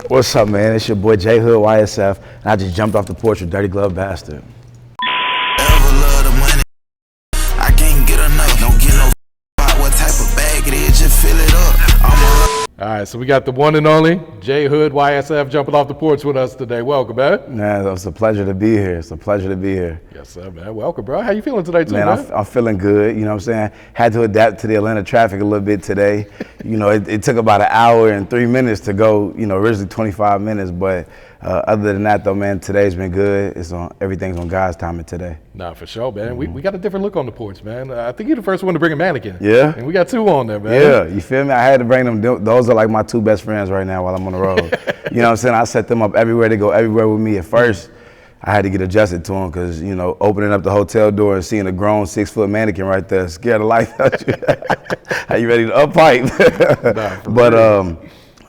What's up, man? It's your boy JHood YSF, and I just jumped off the porch with Dirty Glove Bastard. Ever love the money? I can't get enough. Don't get no about what type of bag it is. Just fill it up. All right, so we got the one and only JHood YSF jumping off the porch with us today. Welcome, man. Man, it's a pleasure to be here. It's a pleasure to be here. Yes, sir, man. Welcome, bro. How you feeling today, too, Man, I'm feeling good. You know what I'm saying? Had to adapt to the Atlanta traffic a little bit today. You know, it took about an hour and 3 minutes to go, you know, originally 25 minutes. But other than that, though, man, today's been good. Everything's on God's timing today. Nah, for sure, man. We got a different look on the porch, man. I think you're the first one to bring a mannequin. Yeah. And we got two on there, man. Yeah, you feel me? I had to bring them. Those are like my two best friends right now while I'm on the road. You know what I'm saying? I set them up everywhere. They go everywhere with me. At first, I had to get adjusted to them because, you know, opening up the hotel door and seeing a grown 6-foot mannequin right there scared the life out of you. Are you ready to up-pipe?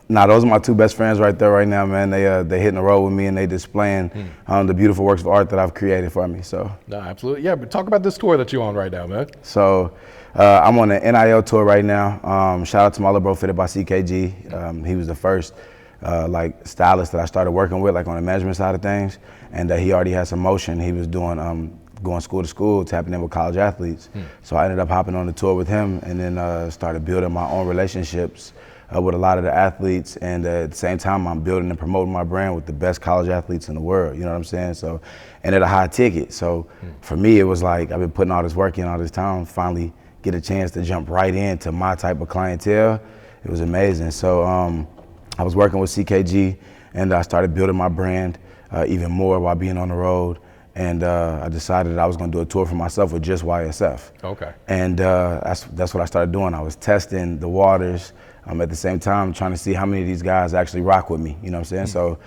Nah, those are my two best friends right there right now, man. They hitting the road with me and they displaying the beautiful works of art that I've created for me. So. Nah, absolutely. Yeah, but talk about this tour that you're on right now, man. So I'm on the N.I.L tour right now. Shout out to my little bro, Fitted by CKG. He was the first like stylist that I started working with, like on the management side of things, and he already had some motion. He was doing going school to school, tapping in with college athletes. So I ended up hopping on the tour with him, and then started building my own relationships with a lot of the athletes, and at the same time I'm building and promoting my brand with the best college athletes in the world, you know what I'm saying? So, and at a high ticket. So for me, it was like I've been putting all this work in all this time, finally get a chance to jump right into my type of clientele. It was amazing. So I was working with CKG, and I started building my brand even more while being on the road. And I decided I was going to do a tour for myself with just YSF. Okay. And that's what I started doing. I was testing the waters. At the same time, trying to see how many of these guys actually rock with me. You know what I'm saying? So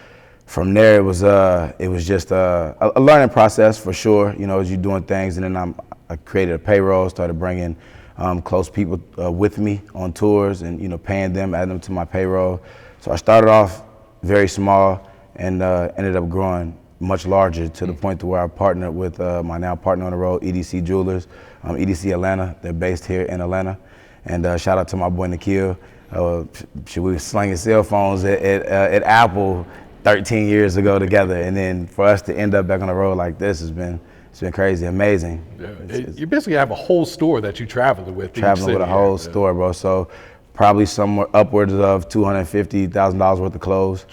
from there, it was just a learning process for sure. You know, as you're doing things, and then I created a payroll, started bringing close people with me on tours, and you know, paying them, adding them to my payroll. So I started off very small and ended up growing much larger to the point to where I partnered with my now partner on the road, EDC Jewelers, EDC Atlanta. They're based here in Atlanta. And shout out to my boy N.I.L. We were slinging cell phones at Apple 13 years ago together, and then for us to end up back on the road like this it's been crazy, amazing. Yeah. You basically have a whole store that you travel with. Traveling with a whole store, bro. So probably somewhere upwards of $250,000 worth of clothes.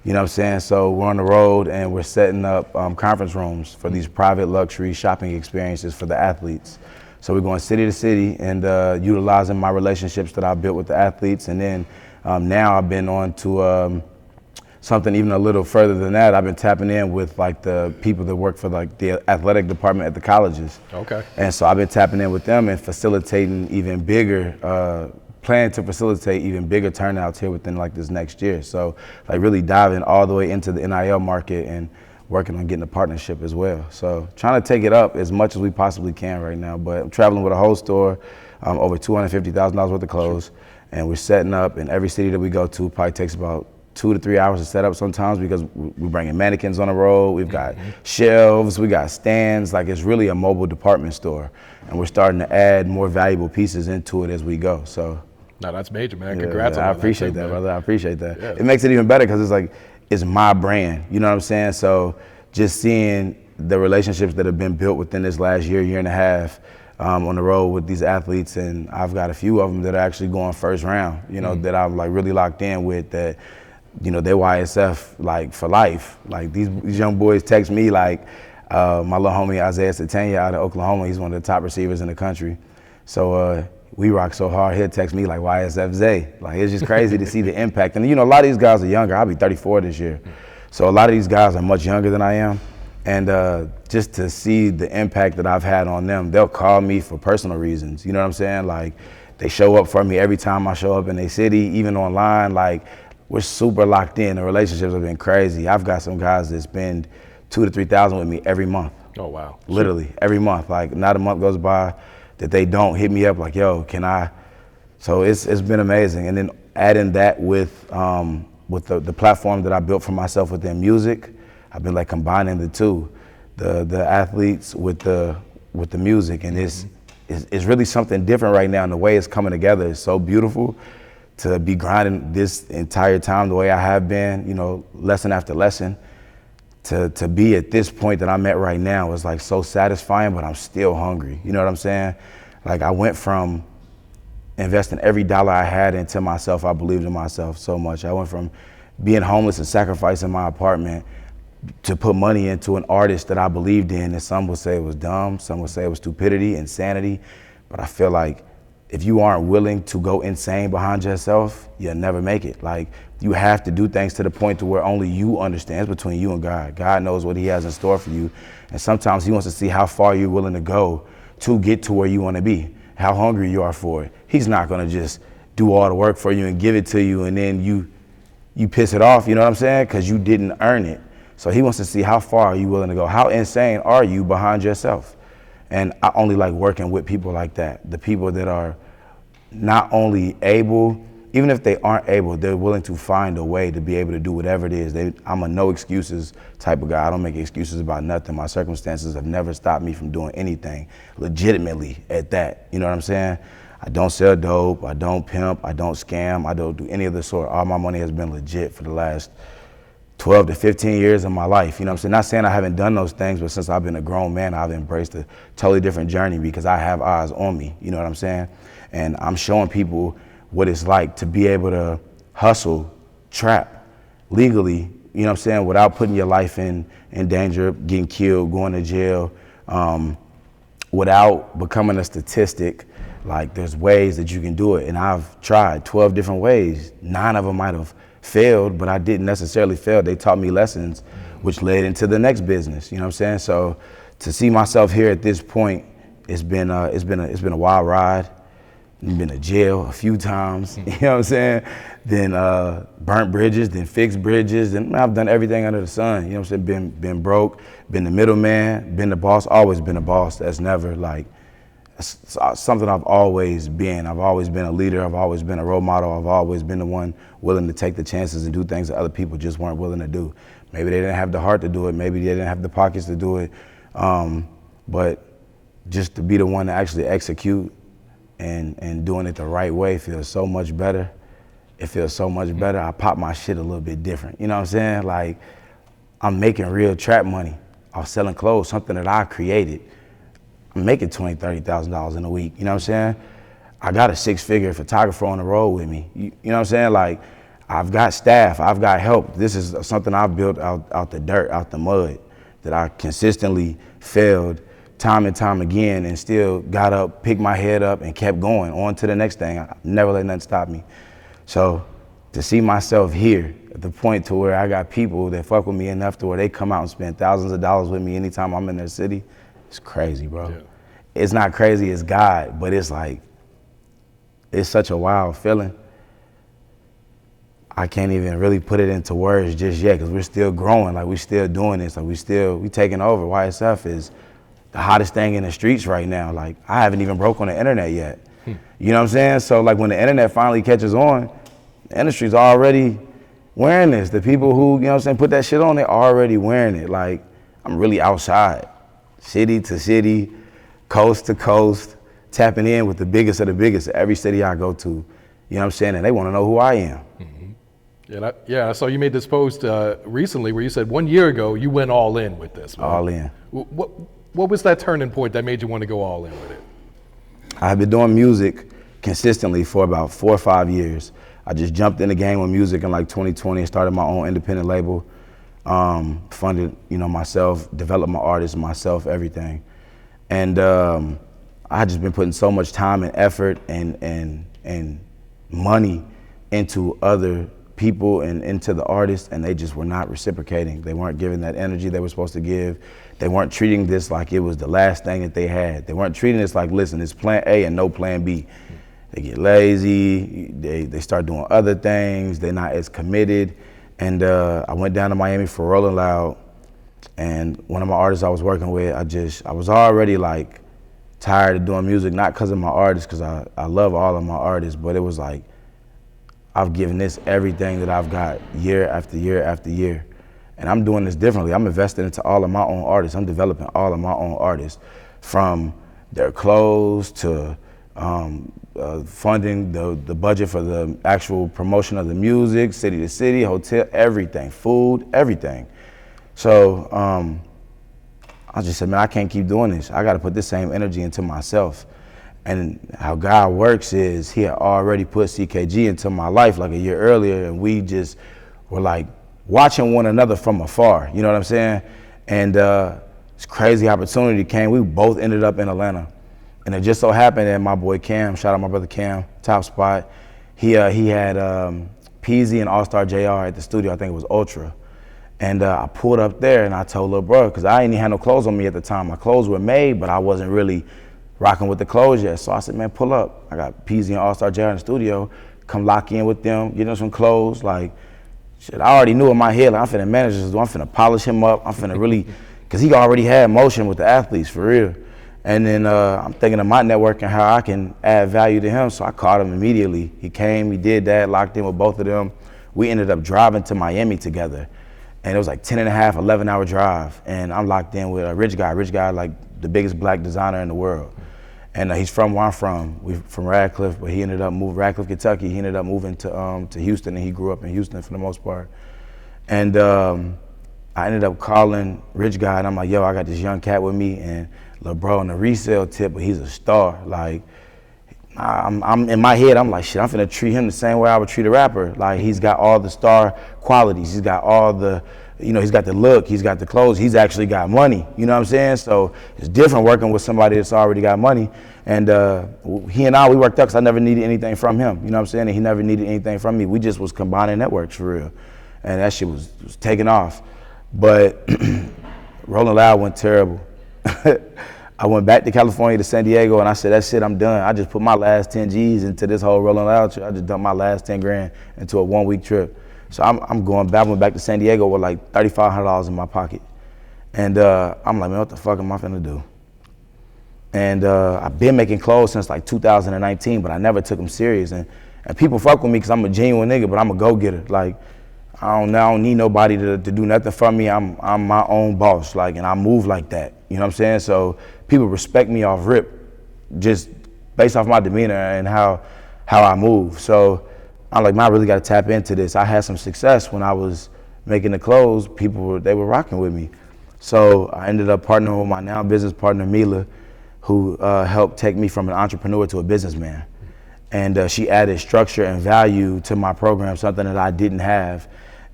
You know what I'm saying? So we're on the road and we're setting up conference rooms for these private luxury shopping experiences for the athletes. So we're going city to city and utilizing my relationships that I built with the athletes. And then now I've been on to something even a little further than that. I've been tapping in with like the people that work for like the athletic department at the colleges. Okay. And so I've been tapping in with them and facilitating even bigger, planning to facilitate even bigger turnouts here within like this next year. So like really diving all the way into the N.I.L market and working on getting a partnership as well. So trying to take it up as much as we possibly can right now, but I'm traveling with a whole store, over $250,000 worth of clothes, and we're setting up in every city that we go to. Probably takes about 2 to 3 hours to set up sometimes because we're bringing mannequins on the road. We've got shelves, we got stands. Like it's really a mobile department store, and we're starting to add more valuable pieces into it as we go. So. No, that's major, man. Congrats on that. I appreciate that, brother. I appreciate that. Yeah. It makes it even better because it's like, it's my brand, you know what I'm saying? So just seeing the relationships that have been built within this last year and a half on the road with these athletes, and I've got a few of them that are actually going first round, you know, that I'm like really locked in with, that, you know, they're YSF like for life. Like these young boys text me like, my little homie Isaiah Satania out of Oklahoma, he's one of the top receivers in the country. So we rock so hard, he'll text me like YSF Zay. Like it's just crazy to see the impact. And you know, a lot of these guys are younger. I'll be 34 this year. So a lot of these guys are much younger than I am. And just to see the impact that I've had on them, they'll call me for personal reasons. You know what I'm saying? Like they show up for me every time I show up in their city, even online. Like we're super locked in. The relationships have been crazy. I've got some guys that spend $2,000 to $3,000 with me every month. Oh, wow. Literally every month. Like not a month goes by that they don't hit me up like, yo, can I? So it's been amazing. And then adding that with the platform that I built for myself within music, I've been like combining the two, the athletes with the music. And it's really something different right now, and the way it's coming together is so beautiful to be grinding this entire time the way I have been, lesson after lesson, to be at this point that I'm at right now is like so satisfying, but I'm still hungry. You know what I'm saying? Like I went from investing every dollar I had into myself. I believed in myself so much. I went from being homeless and sacrificing my apartment to put money into an artist that I believed in. And some would say it was dumb. Some would say it was stupidity, insanity. But I feel like if you aren't willing to go insane behind yourself, you'll never make it. Like you have to do things to the point to where only you understand. It's between you and God. God knows what he has in store for you. And sometimes he wants to see how far you're willing to go to get to where you want to be, how hungry you are for it. He's not going to just do all the work for you and give it to you and then you piss it off, you know what I'm saying? Because you didn't earn it. So he wants to see how far are you willing to go? How insane are you behind yourself? And I only like working with people like that. The people that are not only able, even if they aren't able, they're willing to find a way to be able to do whatever it is. I'm a no excuses type of guy. I don't make excuses about nothing. My circumstances have never stopped me from doing anything legitimately at that. You know what I'm saying? I don't sell dope. I don't pimp. I don't scam. I don't do any of the sort. All my money has been legit for the last 12 to 15 years of my life. You know what I'm saying? Not saying I haven't done those things, but since I've been a grown man, I've embraced a totally different journey because I have eyes on me. You know what I'm saying? And I'm showing people what it's like to be able to hustle, trap legally, you know what I'm saying, without putting your life in danger, getting killed, going to jail, without becoming a statistic. Like there's ways that you can do it. And I've tried 12 different ways. 9 of them might have failed, but I didn't necessarily fail. They taught me lessons, which led into the next business. You know what I'm saying? So to see myself here at this point, it's been a wild ride. I've been to jail a few times. You know what I'm saying? Then burnt bridges, then fixed bridges, and I've done everything under the sun. You know what I'm saying? Been broke, been the middleman, been the boss. Always been a boss. That's never like something I've always been. I've always been a leader. I've always been a role model. I've always been the one willing to take the chances and do things that other people just weren't willing to do. Maybe they didn't have the heart to do it. Maybe they didn't have the pockets to do it. But just to be the one to actually execute and doing it the right way feels so much better. It feels so much better. I pop my shit a little bit different. You know what I'm saying? Like I'm making real trap money. I was selling clothes, something that I created. I'm making $20,000, $30,000 in a week. You know what I'm saying? I got a 6-figure photographer on the road with me. You know what I'm saying? Like I've got staff, I've got help. This is something I've built out the dirt, out the mud, that I consistently failed time and time again and still got up, picked my head up and kept going on to the next thing. I never let nothing stop me. So to see myself here at the point to where I got people that fuck with me enough to where they come out and spend thousands of dollars with me anytime I'm in their city, it's crazy, bro. Yeah. It's not crazy, it's God, but it's like, it's such a wild feeling. I can't even really put it into words just yet because we're still growing, like we're still doing this, like we taking over. YSF is the hottest thing in the streets right now. Like I haven't even broke on the internet yet. You know what I'm saying? So like when the internet finally catches on, the industry's already wearing this. The people who, you know what I'm saying, put that shit on, they're already wearing it. Like I'm really outside, city to city, coast to coast, tapping in with the biggest of the biggest, every city I go to. You know what I'm saying? And they want to know who I am. Mm-hmm. I saw you made this post recently where you said 1 year ago you went all in with this. Man. All in. What was that turning point that made you want to go all in with it? I've been doing music consistently for about 4 or 5 years. I just jumped in the game with music in like 2020 and started my own independent label. Funded, myself, developed my artists myself, everything. And I just been putting so much time and effort and money into other people and into the artists, and they just were not reciprocating. They weren't giving that energy they were supposed to give. They weren't treating this like it was the last thing that they had. They weren't treating this like, listen, it's plan A and no plan B. They get lazy, they start doing other things, they're not as committed. And I went down to Miami for Rolling Loud, and one of my artists I was working with, I was already like tired of doing music, not because of my artists, because I love all of my artists, but it was like, I've given this everything that I've got year after year after year. And I'm doing this differently. I'm investing into all of my own artists. I'm developing all of my own artists, from their clothes to funding the budget for the actual promotion of the music, city to city, hotel, everything, food, everything. So I just said, man, I can't keep doing this. I got to put this same energy into myself. And how God works is he had already put CKG into my life like a year earlier, and we just were like watching one another from afar, you know what I'm saying? And this crazy opportunity came. We both ended up in Atlanta. And it just so happened that my boy Cam, shout out my brother Cam, Top Spot, he had Peasy and All-Star JR at the studio, I think it was Ultra. And I pulled up there and I told little bro, because I ain't even had no clothes on me at the time. My clothes were made, but I wasn't really rocking with the clothes yet. So I said, man, pull up. I got Peasy and All-Star JR in the studio, come lock in with them, get them some clothes. Like, shit, I already knew in my head, like, I'm finna manage this, I'm finna polish him up, I'm finna really, because he already had motion with the athletes, for real. And then I'm thinking of my network and how I can add value to him, so I called him immediately. He came, he did that, locked in with both of them. We ended up driving to Miami together, and it was like 10 and a half, 11-hour drive, and I'm locked in with a rich guy, like the biggest black designer in the world. And he's from where I'm from. We're from Radcliffe, but he ended up moving, Radcliffe, Kentucky. He ended up moving to Houston, and he grew up in Houston for the most part. And I ended up calling Rich Guy, and I'm like, yo, I got this young cat with me, and little bro on the resale tip, but he's a star. Like, I'm in my head, I'm like, shit, I'm finna treat him the same way I would treat a rapper. Like, he's got all the star qualities. He's got all the, you know, he's got the look, he's got the clothes, he's actually got money, you know what I'm saying? So it's different working with somebody that's already got money. And he and I, we worked out because I never needed anything from him, you know what I'm saying? And he never needed anything from me. We just was combining networks for real. And that shit was taking off. But Rolling Loud went terrible. I went back to California to San Diego, and I said, that's it, I'm done. I just put my last 10 G's into this whole Rolling Loud trip. I just dumped my last 10 grand into a 1-week trip. So I'm going back, I went back to San Diego with like $3,500 in my pocket. And I'm like, man, what the fuck am I finna do? And I've been making clothes since like 2019, but I never took them serious. And people fuck with me because I'm a genuine nigga, but I'm a go-getter. Like, I don't need nobody to do nothing for me. I'm my own boss, like, and I move like that. You know what I'm saying? So people respect me off rip, just based off my demeanor and how I move. So I'm like, man, I really got to tap into this. I had some success when I was making the clothes. They were rocking with me. So I ended up partnering with my now business partner, Mila, who helped take me from an entrepreneur to a businessman. And she added structure and value to my program, something that I didn't have.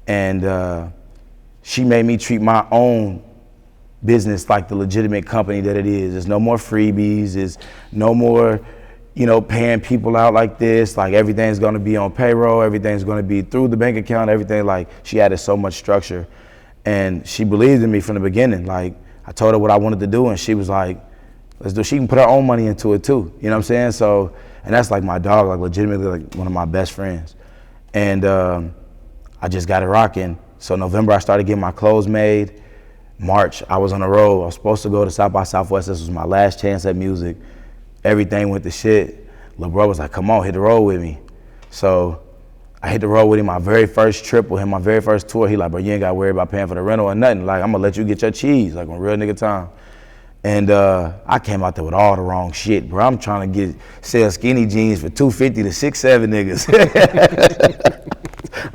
And she made me treat my own business like the legitimate company that it is. There's no more freebies. There's no more, you know, paying people out like this. Like, everything's gonna be on payroll. Everything's gonna be through the bank account. Everything, like, she added so much structure. And she believed in me from the beginning. Like, I told her what I wanted to do, and she was like, let's do it. She can put her own money into it too. You know what I'm saying? So, and that's like my dog, like legitimately like one of my best friends. And I just got it rocking. So November, I started getting my clothes made. March, I was on the road. I was supposed to go to South by Southwest. This was my last chance at music. Everything went to shit. Lil' bro was like, come on, hit the road with me. So I hit the road with him, my very first trip with him, my very first tour. He like, bro, you ain't gotta worry about paying for the rental or nothing. Like, I'm gonna let you get your cheese, like on real nigga time. And I came out there with all the wrong shit, bro. I'm trying to sell skinny jeans for $250 to 6'7" niggas.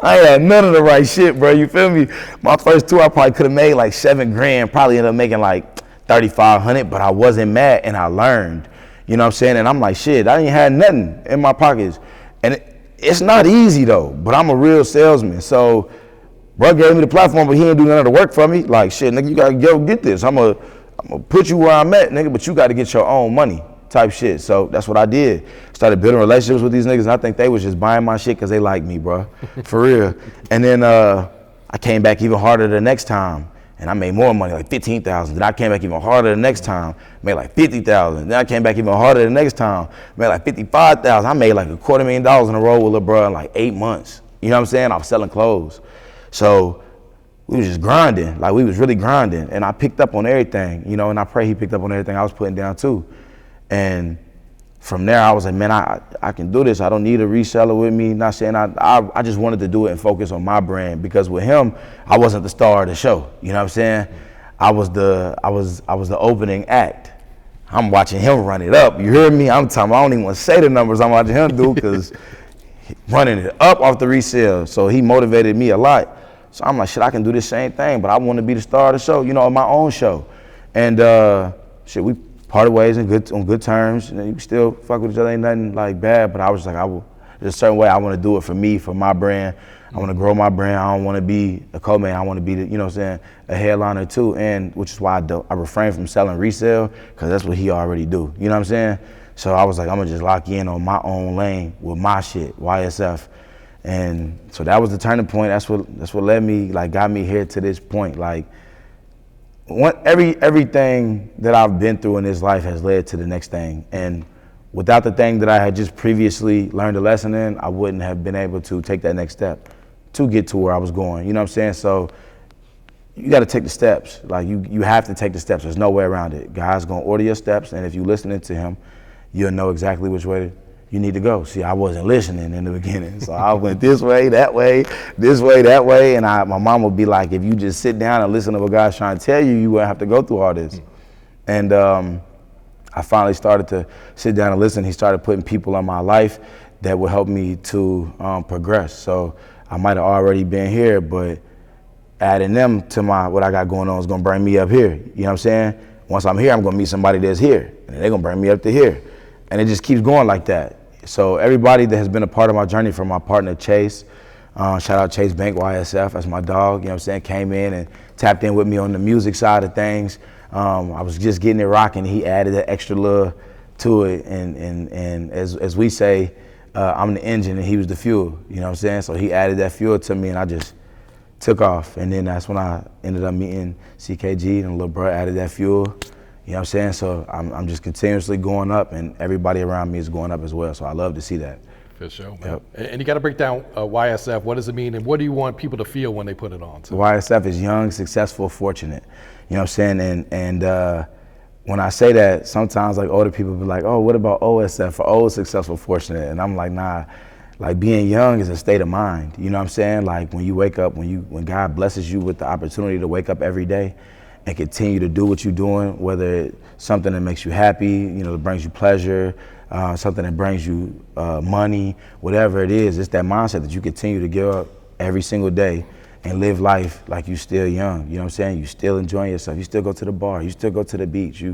I ain't had none of the right shit, bro. You feel me? My first tour, I probably could have made like $7 grand. Probably ended up making like $3,500, but I wasn't mad and I learned. You know what I'm saying? And I'm like, shit, I ain't had nothing in my pockets. And it's not easy though, but I'm a real salesman. So, bro gave me the platform, but he didn't do none of the work for me. Like, shit, nigga, you gotta go get this. I'm gonna put you where I'm at, nigga, but you gotta get your own money type shit. So that's what I did. Started building relationships with these niggas, and I think they was just buying my shit because they like me, bro. For real. And then I came back even harder the next time, and I made more money, like $15,000. Then I came back even harder the next time, made like $50,000. Then I came back even harder the next time, made like $55,000. I made like $250,000 in a row with Lil' bro in like 8 months. You know what I'm saying? I was selling clothes. So we was just grinding, like we was really grinding. And I picked up on everything, you know, and I pray he picked up on everything I was putting down too. And from there, I was like, man, I can do this. I don't need a reseller with me. Not saying I just wanted to do it and focus on my brand, because with him, I wasn't the star of the show. You know what I'm saying? I was the opening act. I'm watching him run it up. You hear me? I'm talking, I don't even want to say the numbers I'm watching him do because running it up off the resale. So he motivated me a lot. So I'm like, shit, I can do the same thing, but I want to be the star of the show, my own show. And shit, we parted ways on good terms. You can still fuck with each other, ain't nothing like bad, but I was like, there's a certain way I want to do it for me, for my brand. I want to grow my brand. I don't want to be a co-man. I want to be, a headliner too. And which is why I refrain from selling resale, because that's what he already do. You know what I'm saying? So I was like, I'm going to just lock in on my own lane with my shit, YSF. And so that was the turning point. That's what led me, got me here to this point. Everything that I've been through in this life has led to the next thing. And without the thing that I had just previously learned a lesson in, I wouldn't have been able to take that next step to get to where I was going. You know what I'm saying? So you got to take the steps. You have to take the steps. There's no way around it. God's going to order your steps, and if you're listening to him, you'll know exactly which way you need to go. See, I wasn't listening in the beginning, so I went this way, that way, and my mom would be like, if you just sit down and listen to what God's trying to tell you, you won't have to go through all this. And I finally started to sit down and listen. He started putting people in my life that would help me to progress. So I might have already been here, but adding them to what I got going on is gonna bring me up here. You know what I'm saying? Once I'm here, I'm gonna meet somebody that's here, and they're gonna bring me up to here. And it just keeps going like that. So everybody that has been a part of my journey, from my partner Chase, shout out Chase Bank YSF, that's my dog, you know what I'm saying, came in and tapped in with me on the music side of things. I was just getting it rocking. He added that extra love to it, and as we say, I'm the engine and he was the fuel, you know what I'm saying? So he added that fuel to me, and I just took off. And then that's when I ended up meeting CKG, and little bro added that fuel, you know what I'm saying? So I'm just continuously going up, and everybody around me is going up as well. So I love to see that. For sure, man. Yep. And you got to break down YSF. What does it mean, and what do you want people to feel when they put it on? YSF is young, successful, fortunate. You know what I'm saying? And when I say that, sometimes older people be like, oh, what about OSF, for old, successful, fortunate? And I'm like, nah, being young is a state of mind. You know what I'm saying? When you wake up, when God blesses you with the opportunity to wake up every day and continue to do what you're doing, whether it's something that makes you happy, that brings you pleasure, something that brings you money, whatever it is, it's that mindset that you continue to give up every single day and live life like you still young. You know what I'm saying? You still enjoying yourself. You still go to the bar. You still go to the beach.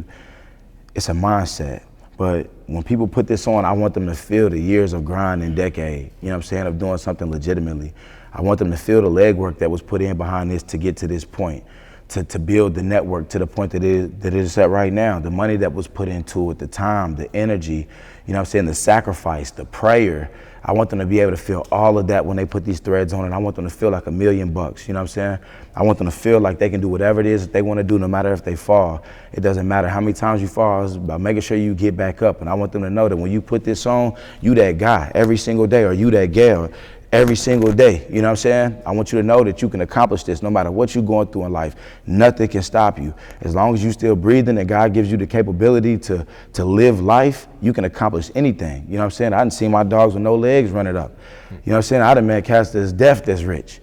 It's a mindset. But when people put this on, I want them to feel the years of grind and decade, you know what I'm saying, of doing something legitimately. I want them to feel the legwork that was put in behind this to get to this point, to build the network to the point that it is at right now. The money that was put into it, the time, the energy, you know what I'm saying, the sacrifice, the prayer. I want them to be able to feel all of that when they put these threads on, and I want them to feel like $1 million, you know what I'm saying? I want them to feel like they can do whatever it is that they want to do, no matter if they fall. It doesn't matter how many times you fall, it's about making sure you get back up. And I want them to know that when you put this on, you that guy every single day, or you that gal every single day, you know what I'm saying? I want you to know that you can accomplish this no matter what you're going through in life. Nothing can stop you. As long as you're still breathing and God gives you the capability to live life, you can accomplish anything. You know what I'm saying? I done seen my dogs with no legs run it up. You know what I'm saying? I done met cats that's deaf that's rich.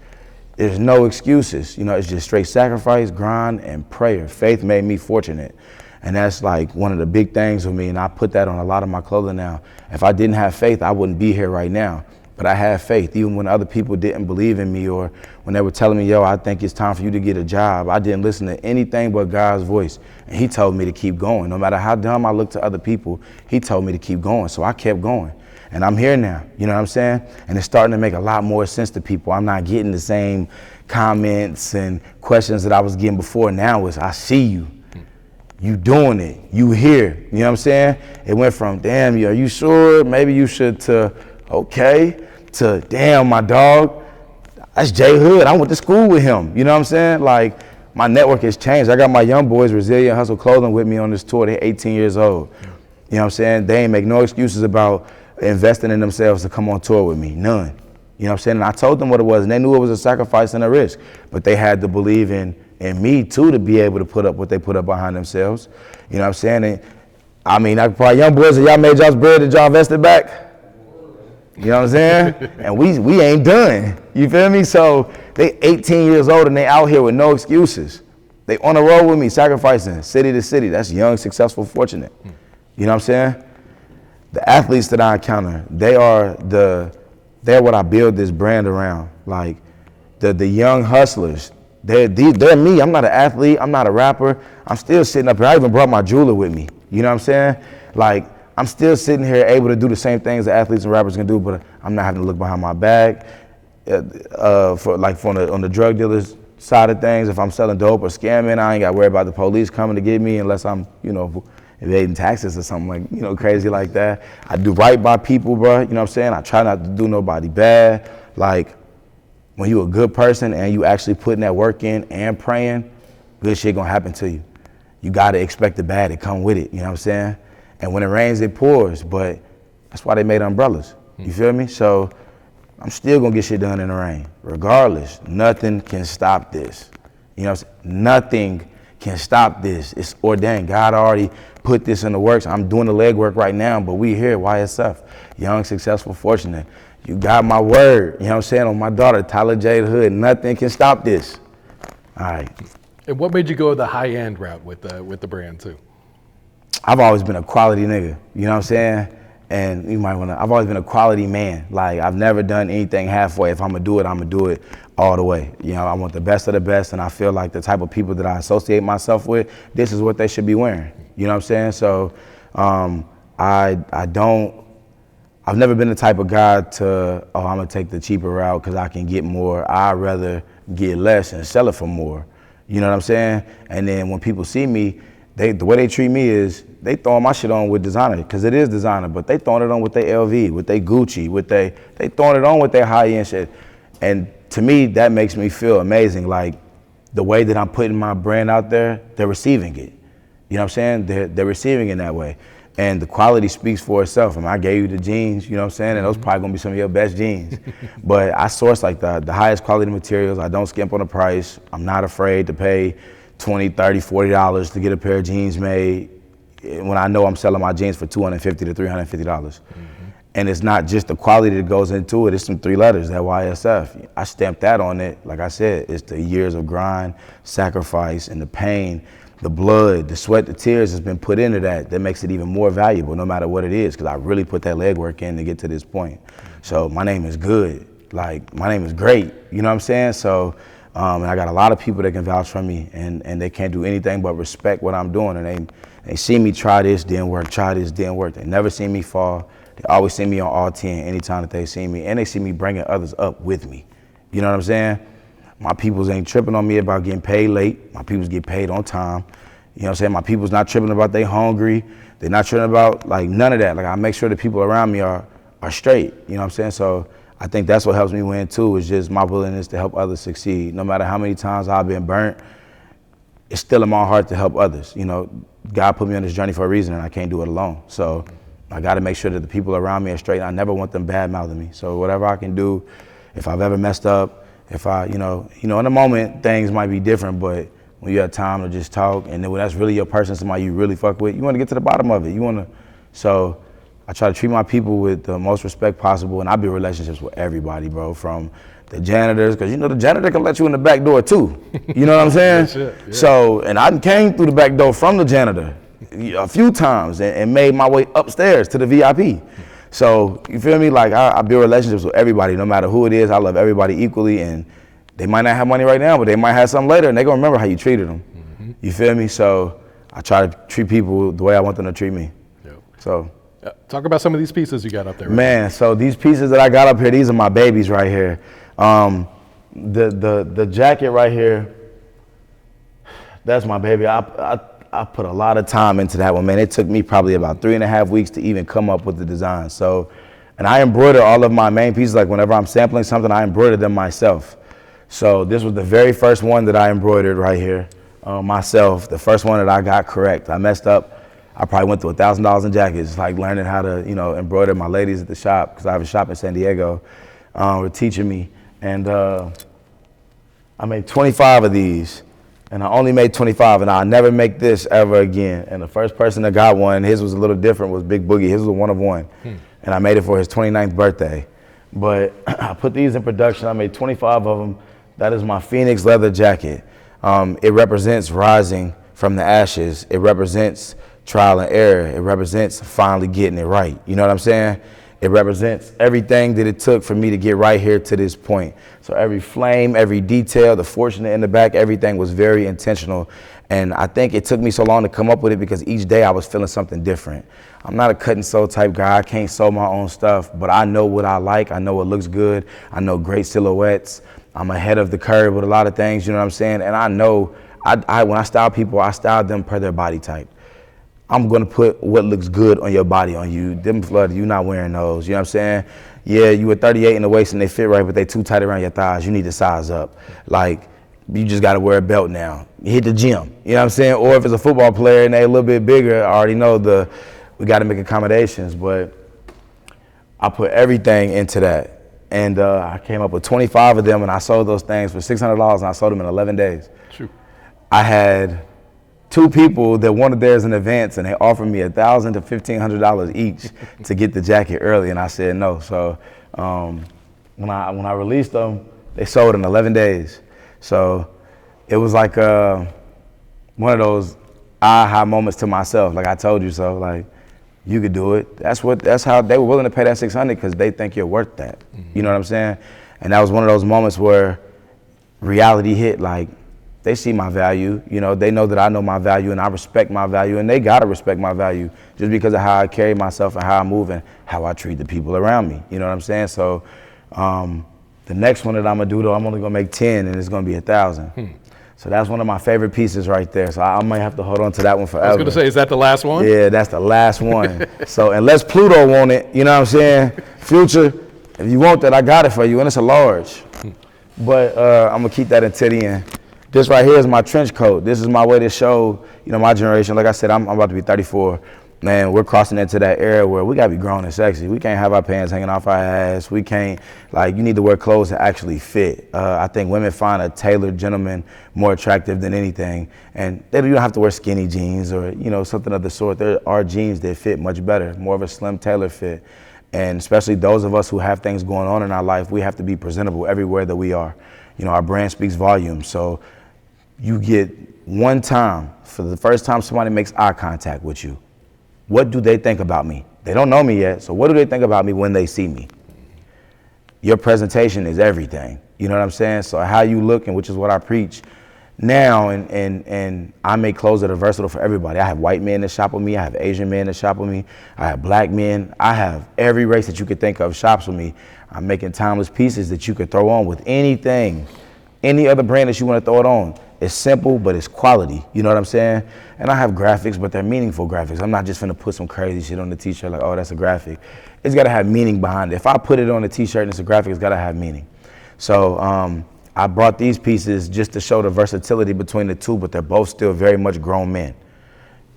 There's no excuses. It's just straight sacrifice, grind, and prayer. Faith made me fortunate. And that's one of the big things with me, and I put that on a lot of my clothing now. If I didn't have faith, I wouldn't be here right now. But I have faith, even when other people didn't believe in me, or when they were telling me, yo, I think it's time for you to get a job. I didn't listen to anything but God's voice. And he told me to keep going. No matter how dumb I looked to other people, he told me to keep going. So I kept going. And I'm here now, you know what I'm saying? And it's starting to make a lot more sense to people. I'm not getting the same comments and questions that I was getting before. Now it's, I see you. You doing it. You here. You know what I'm saying? It went from, damn, are you sure? Maybe you should, to, okay, to, damn, my dog, that's JHood. I went to school with him. You know what I'm saying? My network has changed. I got my young boys, Resilient Hustle Clothing, with me on this tour. They're 18 years old. You know what I'm saying? They ain't make no excuses about investing in themselves to come on tour with me. None. You know what I'm saying? And I told them what it was, and they knew it was a sacrifice and a risk. But they had to believe in me, too, to be able to put up what they put up behind themselves. You know what I'm saying? And, I mean, probably young boys, y'all made y'all's bread, did y'all invest it back? You know what I'm saying? And we ain't done. You feel me? So they 18 years old and they out here with no excuses. They on the road with me, sacrificing city to city. That's young, successful, fortunate. You know what I'm saying? The athletes that I encounter, they're what I build this brand around. Like the young hustlers, they're me. I'm not an athlete. I'm not a rapper. I'm still sitting up here. I even brought my jeweler with me. You know what I'm saying? Like, I'm still sitting here able to do the same things that athletes and rappers can do, but I'm not having to look behind my back. On the drug dealers side of things, if I'm selling dope or scamming, I ain't got to worry about the police coming to get me unless I'm, evading taxes or something like, crazy like that. I do right by people, bro. You know what I'm saying? I try not to do nobody bad. Like, when you a good person and you actually putting that work in and praying, good shit gonna happen to you. You gotta expect the bad to come with it, you know what I'm saying? And when it rains, it pours, but that's why they made umbrellas. You feel me? So I'm still gonna get shit done in the rain. Regardless, nothing can stop this. You know what I'm saying? Nothing can stop this. It's ordained. God already put this in the works. I'm doing the legwork right now, but we here, YSF, young, successful, fortunate. You got my word, you know what I'm saying, on my daughter, Tyler Hood. Nothing can stop this. All right. And what made you go the high-end route with the brand too? I've always been a quality nigga, you know what I'm saying? And I've always been a quality man. Like, I've never done anything halfway. If I'm gonna do it, I'm gonna do it all the way. You know, I want the best of the best, and I feel like the type of people that I associate myself with, this is what they should be wearing. You know what I'm saying? So I've never been the type of guy to, I'm gonna take the cheaper route because I can get more. I'd rather get less and sell it for more. You know what I'm saying? And then when people see me, the way they treat me is they throwing my shit on with designer, because it is designer, but they throwing it on with their LV, with their Gucci, with they throwing it on with their high-end shit. And to me, that makes me feel amazing. Like, the way that I'm putting my brand out there, they're receiving it. You know what I'm saying? They're receiving it that way. And the quality speaks for itself. I mean, I gave you the jeans, you know what I'm saying? And those probably gonna be some of your best jeans. But I source like the highest quality materials. I don't skimp on the price. I'm not afraid to pay $20, $30, $40 to get a pair of jeans made when I know I'm selling my jeans for $250 to $350. And it's not just the quality that goes into it, it's some 3 letters, that YSF. I stamped that on it. Like I said, it's the years of grind, sacrifice, and the pain, the blood, the sweat, the tears has been put into that makes it even more valuable, no matter what it is, because I really put that legwork in to get to this point. So my name is good. Like, my name is great, you know what I'm saying? So, and I got a lot of people that can vouch for me, and they can't do anything but respect what I'm doing. And they see me try this, didn't work, try this, didn't work. They never see me fall. They always see me on all 10 anytime that they see me, and they see me bringing others up with me. You know what I'm saying? My peoples ain't tripping on me about getting paid late. My peoples get paid on time. You know what I'm saying? My people's not tripping about they hungry. They're not tripping about, like, none of that. Like, I make sure the people around me are straight. You know what I'm saying? So I think that's what helps me win too, is just my willingness to help others succeed. No matter how many times I've been burnt, it's still in my heart to help others. You know, God put me on this journey for a reason, and I can't do it alone. So I got to make sure that the people around me are straight. I never want them bad-mouthing me. So whatever I can do, if I've ever messed up, if I, in the moment, things might be different, but when you have time to just talk, and then when that's really your person, somebody you really fuck with, you want to get to the bottom of it. So I try to treat my people with the most respect possible, and I build relationships with everybody, bro, from the janitors, because the janitor can let you in the back door too. You know what I'm saying? Yeah. So, and I came through the back door from the janitor a few times and made my way upstairs to the VIP. So, you feel me? Like, I build relationships with everybody, no matter who it is. I love everybody equally, and they might not have money right now, but they might have something later, and they're going to remember how you treated them. You feel me? So, I try to treat people the way I want them to treat me. Yep. So, talk about some of these pieces you got up there. Right? Man, so these pieces that I got up here, these are my babies right here. The jacket right here, that's my baby. I put a lot of time into that one, man. It took me probably about 3.5 weeks to even come up with the design. So, and I embroider all of my main pieces. Like, whenever I'm sampling something, I embroider them myself. So this was the very first one that I embroidered right here myself. The first one that I got correct. I messed up. I probably went through $1,000 in jackets, like learning how to, embroider. My ladies at the shop, because I have a shop in San Diego, were teaching me. And I made 25 of these. And I only made 25, and I'll never make this ever again. And the first person that got one, his was a little different, was Big Boogie. His was a 1 of 1. And I made it for his 29th birthday. But I put these in production. I made 25 of them. That is my Phoenix leather jacket. It represents rising from the ashes. It represents trial and error. It represents finally getting it right. You know what I'm saying? It represents everything that it took for me to get right here to this point. So every flame, every detail, the fortunate in the back, everything was very intentional. And I think it took me so long to come up with it because each day I was feeling something different. I'm not a cut and sew type guy. I can't sew my own stuff, but I know what I like. I know what looks good. I know great silhouettes. I'm ahead of the curve with a lot of things, you know what I'm saying? And I know when I style people, I style them per their body type. I'm gonna put what looks good on your body on you. Them flooded, you not wearing those, you know what I'm saying? Yeah, you were 38 in the waist and they fit right, but they too tight around your thighs. You need to size up. Like, you just gotta wear a belt now. You hit the gym, you know what I'm saying? Or if it's a football player and they a little bit bigger, I already know we gotta make accommodations, but I put everything into that. And I came up with 25 of them and I sold those things for $600 and I sold them in 11 days. True. I had 2 people that wanted theirs in advance and they offered me $1,000 to $1,500 each to get the jacket early, and I said no. So when I released them, they sold in 11 days. So it was like one of those aha moments to myself, like I told you so, like you could do it. That's how they were willing to pay that $600 because they think you're worth that. Mm-hmm. You know what I'm saying? And that was one of those moments where reality hit, like, they see my value, you know, they know that I know my value and I respect my value, and they gotta respect my value just because of how I carry myself and how I move and how I treat the people around me, you know what I'm saying? So the next one that I'm gonna do though, I'm only gonna make 10 and it's gonna be 1,000. So that's one of my favorite pieces right there. So I might have to hold on to that one forever. I was gonna say, is that the last one? Yeah, that's the last one. So unless Pluto want it, you know what I'm saying? Future, if you want that, I got it for you, and it's a large. But I'm gonna keep that until the end. This right here is my trench coat. This is my way to show, you know, my generation. Like I said, I'm about to be 34. Man, we're crossing into that era where we gotta be grown and sexy. We can't have our pants hanging off our ass. We can't, like, you need to wear clothes that actually fit. I think women find a tailored gentleman more attractive than anything. And they don't have to wear skinny jeans or, you know, something of the sort. There are jeans that fit much better, more of a slim tailored fit. And especially those of us who have things going on in our life, we have to be presentable everywhere that we are. You know, our brand speaks volumes. So you get one time, for the first time somebody makes eye contact with you, what do they think about me? They don't know me yet, so what do they think about me when they see me? Your presentation is everything, you know what I'm saying? So how you look, and which is what I preach now, and I make clothes that are versatile for everybody. I have white men that shop with me, I have Asian men that shop with me, I have black men, I have every race that you could think of shops with me. I'm making timeless pieces that you could throw on with anything, any other brand that you want to throw it on. It's simple, but it's quality. You know what I'm saying? And I have graphics, but they're meaningful graphics. I'm not just gonna put some crazy shit on the t-shirt like, oh, that's a graphic. It's gotta have meaning behind it. If I put it on a t-shirt and it's a graphic, it's gotta have meaning. So I brought these pieces just to show the versatility between the two, but they're both still very much grown men.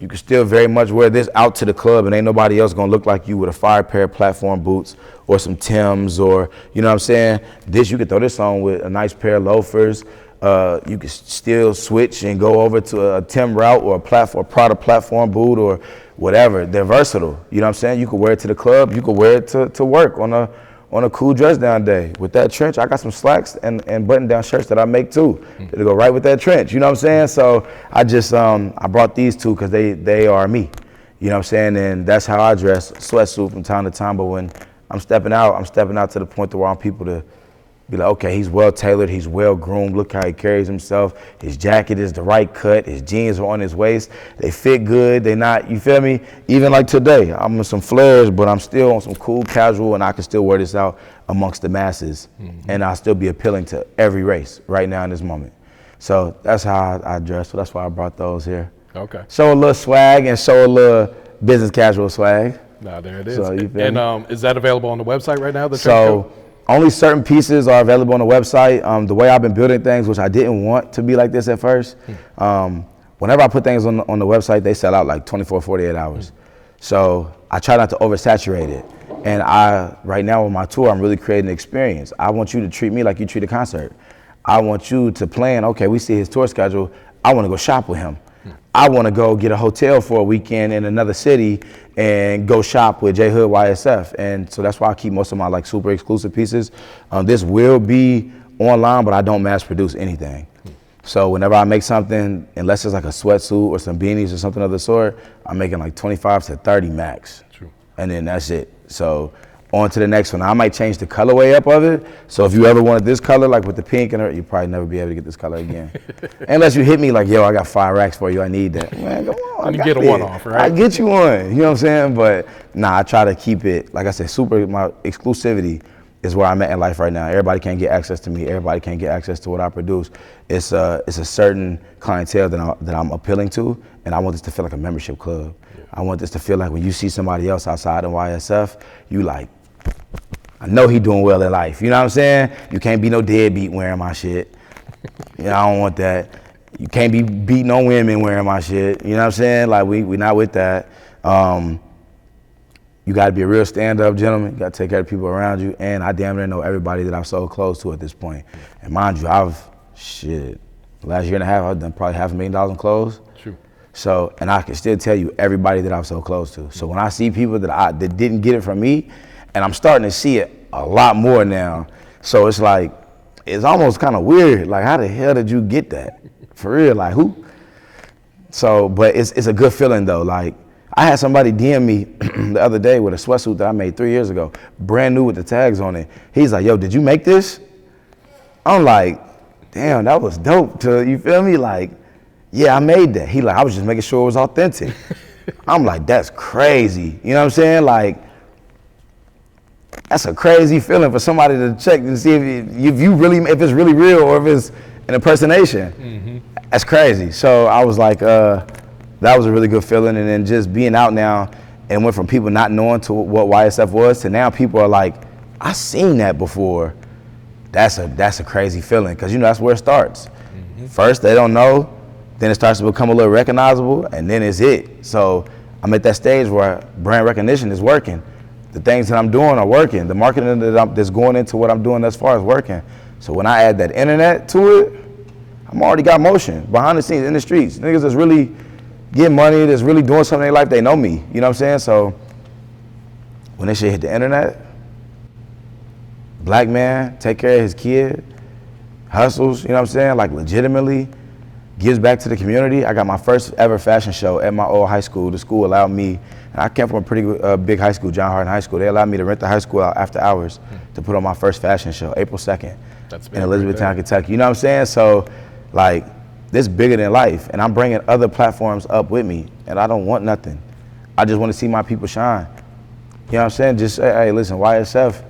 You can still very much wear this out to the club and ain't nobody else gonna look like you with a fire pair of platform boots or some Timbs, or, you know what I'm saying? This, you could throw this on with a nice pair of loafers. You can still switch and go over to a Tim route or a Prada platform boot or whatever. They're versatile. You know what I'm saying? You could wear it to the club. You could wear it to work on a cool dress down day. With that trench, I got some slacks and button down shirts that I make too. That'll go right with that trench. You know what I'm saying? So I just I brought these two because they are me. You know what I'm saying? And that's how I dress, sweatsuit from time to time. But when I'm stepping out to the point where I want people to be like, okay, he's well tailored, he's well groomed, look how he carries himself, his jacket is the right cut, his jeans are on his waist, they fit good, they not, you feel me? Even like today, I'm in some flares, but I'm still on some cool casual, and I can still wear this out amongst the masses, and I'll still be appealing to every race right now in this moment. So that's how I dress, so that's why I brought those here. Okay. Show a little swag and show a little business casual swag. Now there it is. So, you feel me? Is that available on the website right now? Only certain pieces are available on the website. The way I've been building things, which I didn't want to be like this at first, whenever I put things on the website, they sell out like 24, 48 hours. So I try not to oversaturate it. And right now with my tour, I'm really creating an experience. I want you to treat me like you treat a concert. I want you to plan, okay, we see his tour schedule, I want to go shop with him. I want to go get a hotel for a weekend in another city and go shop with JHood YSF. And so that's why I keep most of my like super exclusive pieces. This will be online, but I don't mass produce anything. So whenever I make something, unless it's like a sweatsuit or some beanies or something of the sort, I'm making like 25 to 30 max. True. And then that's it. So on to the next one. I might change the colorway up of it. So if you ever wanted this color, like with the pink, and you'll probably never be able to get this color again. Unless you hit me like, yo, I got 5 racks for you. I need that. Man, come on. And you get a one-off, right? I get you one. You know what I'm saying? But nah, I try to keep it, like I said, my exclusivity is where I'm at in life right now. Everybody can't get access to me. Everybody can't get access to what I produce. It's a certain clientele that I'm appealing to, and I want this to feel like a membership club. Yeah. I want this to feel like when you see somebody else outside of YSF, you like, I know he doing well in life. You know what I'm saying? You can't be no deadbeat wearing my shit. You know, I don't want that. You can't be beating on women wearing my shit. You know what I'm saying? Like we not with that. You got to be a real stand-up gentleman. You got to take care of people around you. And I damn near know everybody that I've sold clothes to at this point. And mind you, last year and a half, I've done probably $500,000 in clothes. True. So, and I can still tell you everybody that I've sold clothes to. So when I see people that didn't get it from me, and I'm starting to see it a lot more now. So it's like, it's almost kind of weird. Like, how the hell did you get that? For real, like who? So, but it's a good feeling though. Like, I had somebody DM me the other day with a sweatsuit that I made 3 years ago, brand new with the tags on it. He's like, yo, did you make this? I'm like, damn, that was dope. You feel me? Like, yeah, I made that. He like, I was just making sure it was authentic. I'm like, that's crazy. You know what I'm saying? Like, that's a crazy feeling for somebody to check and see if it's really real or if it's an impersonation. Mm-hmm. That's crazy. So I was like, that was a really good feeling. And then just being out now and went from people not knowing to what YSF was to now people are like, I seen that before. That's a crazy feeling because, you know, that's where it starts. Mm-hmm. First, they don't know. Then it starts to become a little recognizable and then it's it. So I'm at that stage where brand recognition is working. The things that I'm doing are working. The marketing that's going into what I'm doing thus far is working. So when I add that internet to it, I'm already got motion behind the scenes in the streets. Niggas that's really getting money, that's really doing something in their life, they know me. You know what I'm saying? So when this shit hit the internet, black man, take care of his kid, hustles, you know what I'm saying? Like legitimately gives back to the community. I got my first ever fashion show at my old high school. The school allowed me, and I came from a pretty big high school, John Hart High School. They allowed me to rent the high school out after hours to put on my first fashion show, April 2nd in Elizabethtown, Kentucky. You know what I'm saying? So like, this bigger than life, and I'm bringing other platforms up with me, and I don't want nothing. I just want to see my people shine. You know what I'm saying? Just say, hey, listen, YSF,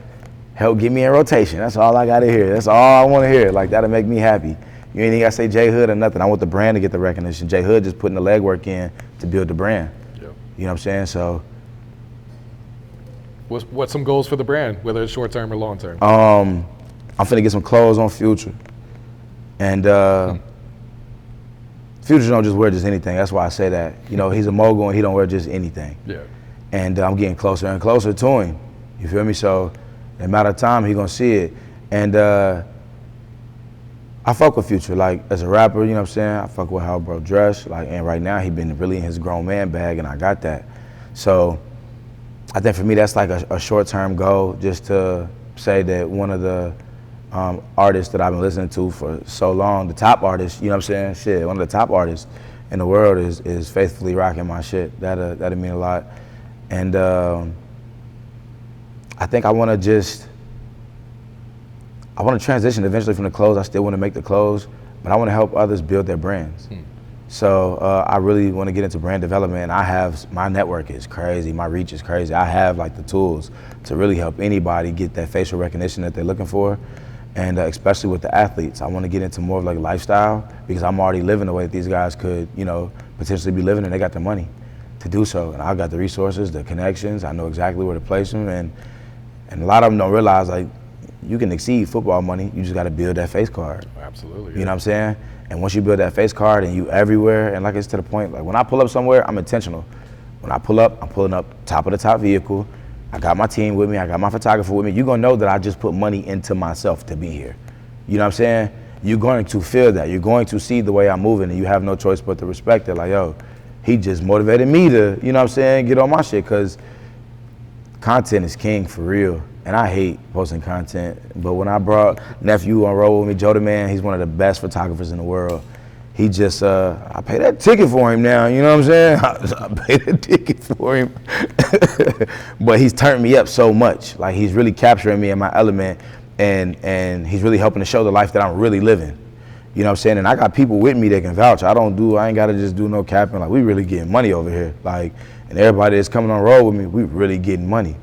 help get me in rotation. That's all I got to hear. That's all I want to hear. Like, that'll make me happy. You ain't even got to say JHood or nothing. I want the brand to get the recognition. JHood just putting the legwork in to build the brand. Yep. You know what I'm saying? So, what's some goals for the brand, whether it's short term or long term? I'm finna get some clothes on Future, and Future don't just wear just anything. That's why I say that. You know, he's a mogul and he don't wear just anything. Yeah. And I'm getting closer and closer to him. You feel me? So, in a matter of time, he gonna see it. And I fuck with Future, like as a rapper, you know what I'm saying? I fuck with how bro dress, like, and right now he been really in his grown man bag, and I got that. So, I think for me that's like a short-term goal, just to say that one of the artists that I've been listening to for so long, the top artist, you know what I'm saying? Shit, one of the top artists in the world is faithfully rocking my shit. That'll mean a lot. And I think I want to transition eventually from the clothes. I still want to make the clothes, but I want to help others build their brands. So I really want to get into brand development. My network is crazy. My reach is crazy. I have like the tools to really help anybody get that facial recognition that they're looking for. And especially with the athletes, I want to get into more of like lifestyle because I'm already living the way that these guys could, you know, potentially be living, and they got the money to do so. And I got the resources, the connections. I know exactly where to place them. And a lot of them don't realize, like, you can exceed football money. You just got to build that face card. Absolutely. You know what I'm saying? And once you build that face card and you everywhere, and like it's to the point, like when I pull up somewhere, I'm intentional. When I pull up, I'm pulling up top of the top vehicle. I got my team with me. I got my photographer with me. You're going to know that I just put money into myself to be here. You know what I'm saying? You're going to feel that. You're going to see the way I'm moving, and you have no choice but to respect it. Like, yo, he just motivated me to, you know what I'm saying, get on my shit, because content is king for real. and I hate posting content, but when I brought nephew on road with me, Joe the Man, he's one of the best photographers in the world. He just, I paid that ticket for him now, you know what I'm saying? I paid that ticket for him. But he's turned me up so much. Like, he's really capturing me in my element, and he's really helping to show the life that I'm really living. You know what I'm saying? And I got people with me that can vouch. I ain't gotta just do no capping. Like, we really getting money over here. Like, and everybody that's coming on road with me, we really getting money,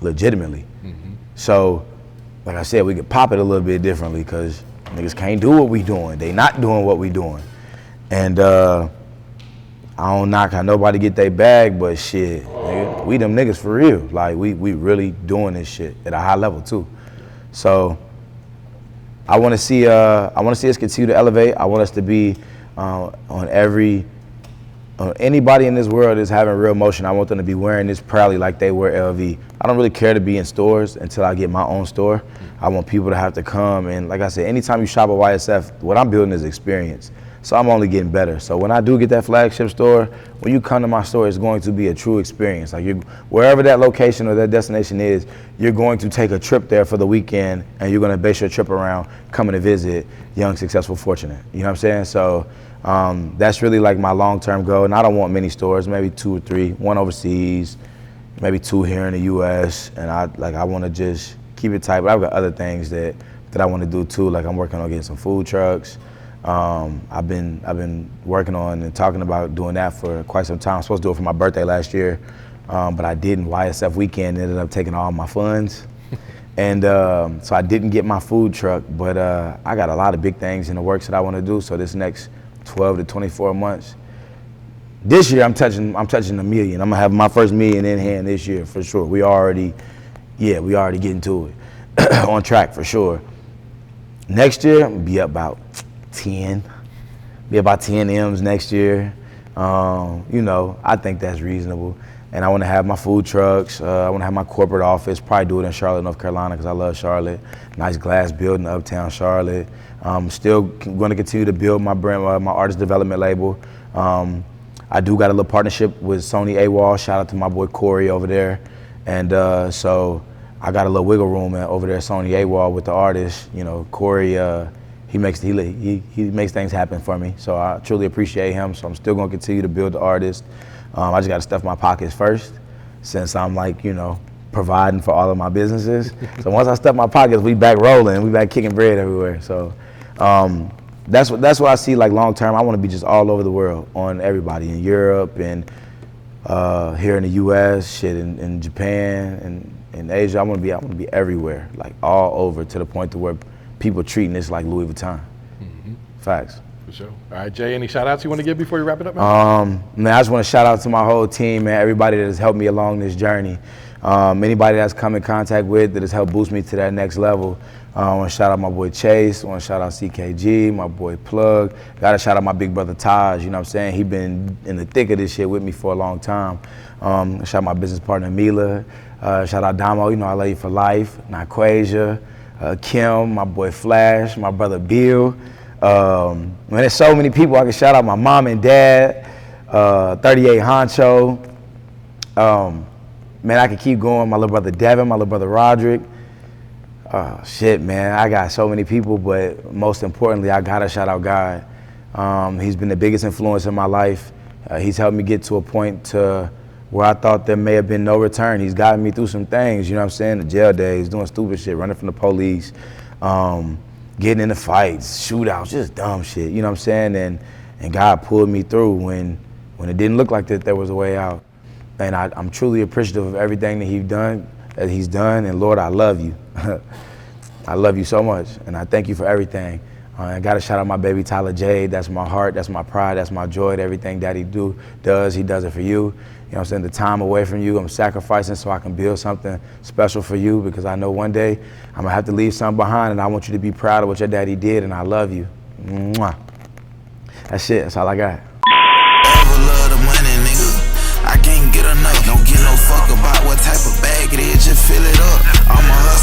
legitimately. Mm-hmm. So, like I said, we could pop it a little bit differently, because niggas can't do what we doing. They not doing what we doing. And I don't knock how nobody get their bag, but shit, nigga, we them niggas for real. Like, we really doing this shit at a high level too. So I want to see us continue to elevate. I want us to be anybody in this world that's having real motion. I want them to be wearing this proudly like they wear LV. I don't really care to be in stores until I get my own store. I want people to have to come, and like I said, anytime you shop at YSF, what I'm building is experience. So I'm only getting better. So when I do get that flagship store, when you come to my store, it's going to be a true experience. Like, wherever that location or that destination is, you're going to take a trip there for the weekend, and you're going to base your trip around coming to visit Young, Successful, Fortunate. You know what I'm saying? So that's really like my long-term goal. And I don't want many stores, maybe 2 or 3, 1 overseas, maybe 2 here in the U.S. And I want to just keep it tight. But I've got other things that I want to do too. Like, I'm working on getting some food trucks. I've been working on and talking about doing that for quite some time. I was supposed to do it for my birthday last year, but I didn't. YSF weekend ended up taking all my funds. And so I didn't get my food truck, but I got a lot of big things in the works that I want to do. So this next 12 to 24 months, this year I'm touching $1 million. I'm gonna have my first $1 million in hand this year for sure. We already getting to it. On track for sure. Next year, be about 10 M's next year. You know, I think that's reasonable. And I want to have my food trucks. I want to have my corporate office. Probably do it in Charlotte, North Carolina, because I love Charlotte. Nice glass building, uptown Charlotte. Still going to continue to build my brand, my artist development label. I do got a little partnership with Sony AWOL. Shout out to my boy Corey over there. And so I got a little wiggle room over there at Sony AWOL with the artists. You know, Corey, he makes things happen for me. So I truly appreciate him. So I'm still going to continue to build the artist. I just got to stuff my pockets first, since I'm, like, you know, providing for all of my businesses. So once I stuff my pockets, we back rolling, we back kicking bread everywhere. So that's what I see, like, long term. I want to be just all over the world, on everybody, in Europe and here in the U.S., shit, in Japan and in Asia. I want to be everywhere, like all over, to the point to where people treating this like Louis Vuitton. Mm-hmm. Facts. For sure. All right, Jay, any shout outs you want to give before you wrap it up, man? Man, I just want to shout out to my whole team, man, everybody that has helped me along this journey. Anybody that's come in contact with that has helped boost me to that next level. I want to shout out my boy Chase. I want to shout out CKG, my boy Plug. Got to shout out my big brother Taj. You know what I'm saying? He been in the thick of this shit with me for a long time. Shout out my business partner Mila. Shout out Damo. You know I love you for life. Naquasia, Kim, my boy Flash, my brother Bill. Man, there's so many people I can shout out. My mom and dad, 38 Honcho. Man, I can keep going. My little brother Devin, my little brother Roderick. Shit, man, I got so many people, but most importantly, I gotta shout out God. He's been the biggest influence in my life. He's helped me get to a point to where I thought there may have been no return. He's gotten me through some things, you know what I'm saying? The jail days, doing stupid shit, running from the police, getting into fights, shootouts, just dumb shit, you know what I'm saying? And God pulled me through when it didn't look like that there was a way out. And I'm truly appreciative of everything that he's done, and Lord, I love you. I love you so much, and I thank you for everything. I gotta shout out my baby Tyler Jade. That's my heart, that's my pride, that's my joy. Everything Daddy does, he does it for you. You know what I'm saying? The time away from you, I'm sacrificing so I can build something special for you, because I know one day I'm gonna have to leave something behind, and I want you to be proud of what your daddy did, and I love you. Mwah. That's it, that's all I got. Love the money, nigga. I can't get enough. Don't give no fuck about what type of bag it is, just fill it up. I'm a hustler.